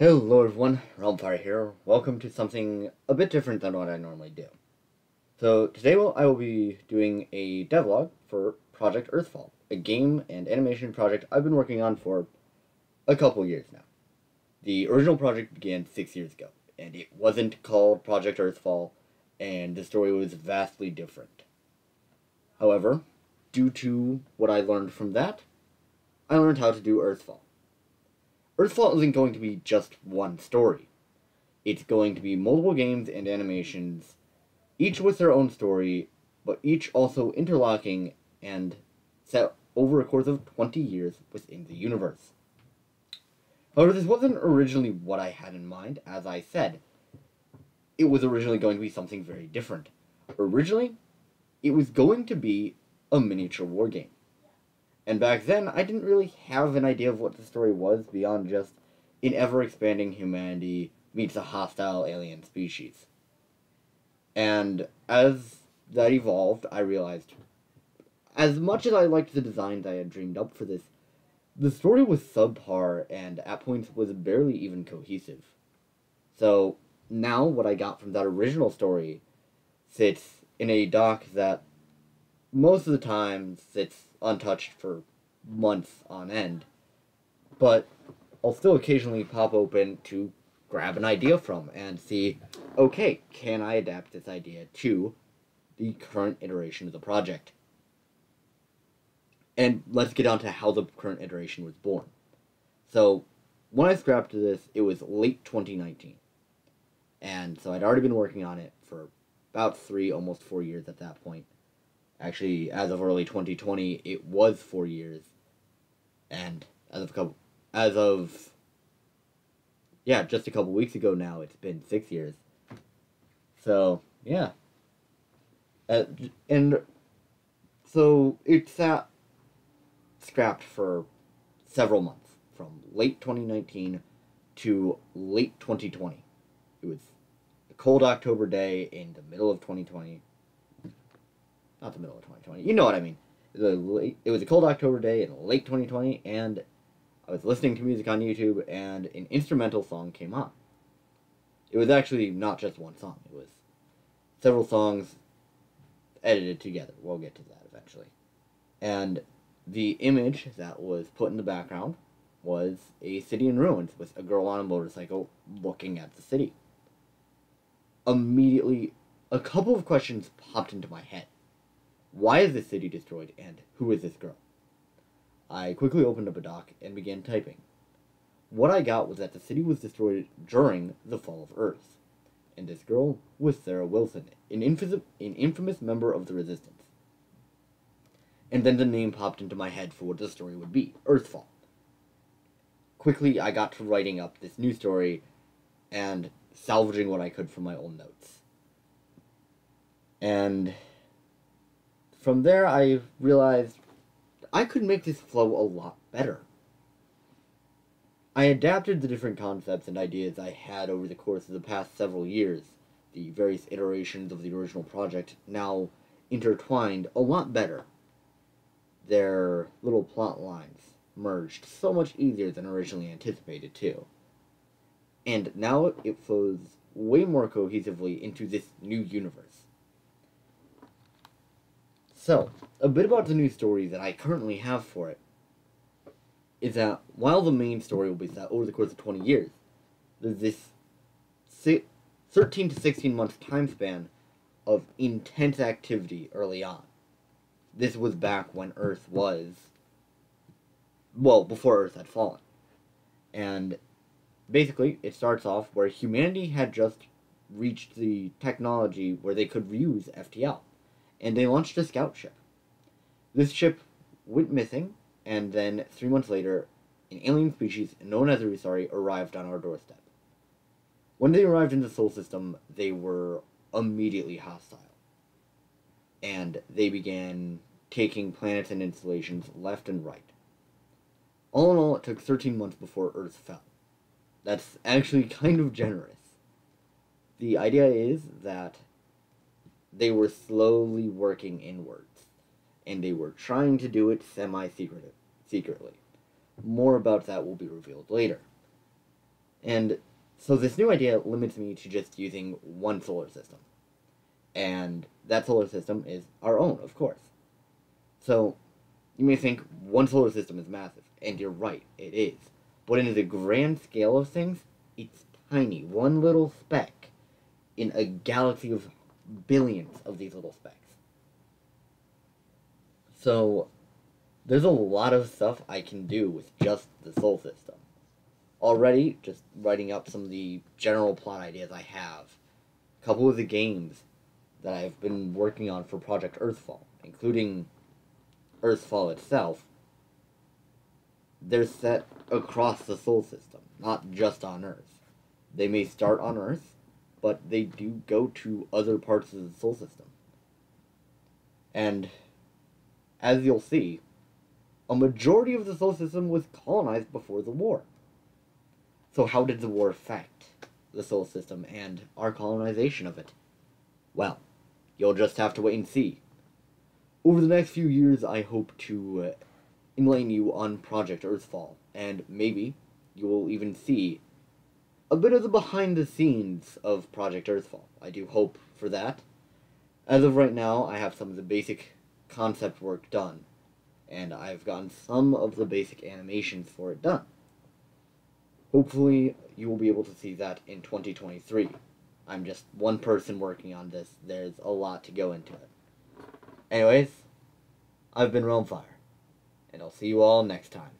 Hello everyone, Realmfire here. Welcome to something a bit different than what I normally do. So today I will be doing a devlog for Project Earthfall, a game and animation project I've been working on for a couple years now. The original project began 6 years ago, and it wasn't called Project Earthfall, and the story was vastly different. However, due to what I learned from that, I learned how to do Earthfall. Earthfall isn't going to be just one story. It's going to be multiple games and animations, each with their own story, but each also interlocking and set over a course of 20 years within the universe. However, this wasn't originally what I had in mind. As I said, it was originally going to be something very different. Originally, it was going to be a miniature war game. And back then, I didn't really have an idea of what the story was beyond just an ever-expanding humanity meets a hostile alien species. And as that evolved, I realized, as much as I liked the designs I had dreamed up for this, the story was subpar and at points was barely even cohesive. So now what I got from that original story sits in a dock that most of the time sits untouched for months on end, but I'll still occasionally pop open to grab an idea from and see, okay, can I adapt this idea to the current iteration of the project? And let's get on to how the current iteration was born. So, when I scrapped this, it was late 2019. And so I'd already been working on it for about 3, almost 4 years at that point. Actually, as of early 2020, it was 4 years. And just a couple weeks ago now, it's been 6 years. So, yeah. And so it sat scrapped for several months, from late 2019 to late 2020. It was a cold October day in the middle of 2020. Not the middle of 2020. You know what I mean. It was a cold October day in late 2020, and I was listening to music on YouTube, and an instrumental song came on. It was actually not just one song. It was several songs edited together. We'll get to that eventually. And the image that was put in the background was a city in ruins with a girl on a motorcycle looking at the city. Immediately, a couple of questions popped into my head. Why is this city destroyed, and who is this girl? I quickly opened up a doc and began typing. What I got was that the city was destroyed during the fall of Earth, and this girl was Sarah Wilson, an infamous member of the Resistance. And then the name popped into my head for what the story would be, Earthfall. Quickly, I got to writing up this new story and salvaging what I could from my old notes. And from there, I realized I could make this flow a lot better. I adapted the different concepts and ideas I had over the course of the past several years, the various iterations of the original project, now intertwined a lot better. Their little plot lines merged so much easier than originally anticipated, too. And now it flows way more cohesively into this new universe. So, a bit about the new story that I currently have for it is that while the main story will be set over the course of 20 years, there's this 13 to 16 month time span of intense activity early on. This was back when Earth was, well, before Earth had fallen. And basically, it starts off where humanity had just reached the technology where they could use FTL. And they launched a scout ship. This ship went missing, and then 3 months later, an alien species known as Rusari arrived on our doorstep. When they arrived in the Sol system, they were immediately hostile. And they began taking planets and installations left and right. All in all, it took 13 months before Earth fell. That's actually kind of generous. The idea is that they were slowly working inwards, and they were trying to do it secretly. More about that will be revealed later. And so this new idea limits me to just using one solar system. And that solar system is our own, of course. So you may think one solar system is massive, and you're right, it is. But in the grand scale of things, it's tiny, one little speck in a galaxy of billions of these little specks. So there's a lot of stuff I can do with just the solar system. Already, just writing up some of the general plot ideas I have. A couple of the games that I've been working on for Project Earthfall, including Earthfall itself, they're set across the solar system, not just on Earth. They may start on Earth, but they do go to other parts of the solar system. And as you'll see, a majority of the solar system was colonized before the war. So how did the war affect the solar system and our colonization of it? Well, you'll just have to wait and see. Over the next few years, I hope to enlighten you on Project Earthfall, and maybe you will even see a bit of the behind the scenes of Project Earthfall. I do hope for that. As of right now, I have some of the basic concept work done, and I've gotten some of the basic animations for it done. Hopefully, you will be able to see that in 2023. I'm just one person working on this. There's a lot to go into it. Anyways, I've been Realmfire, and I'll see you all next time.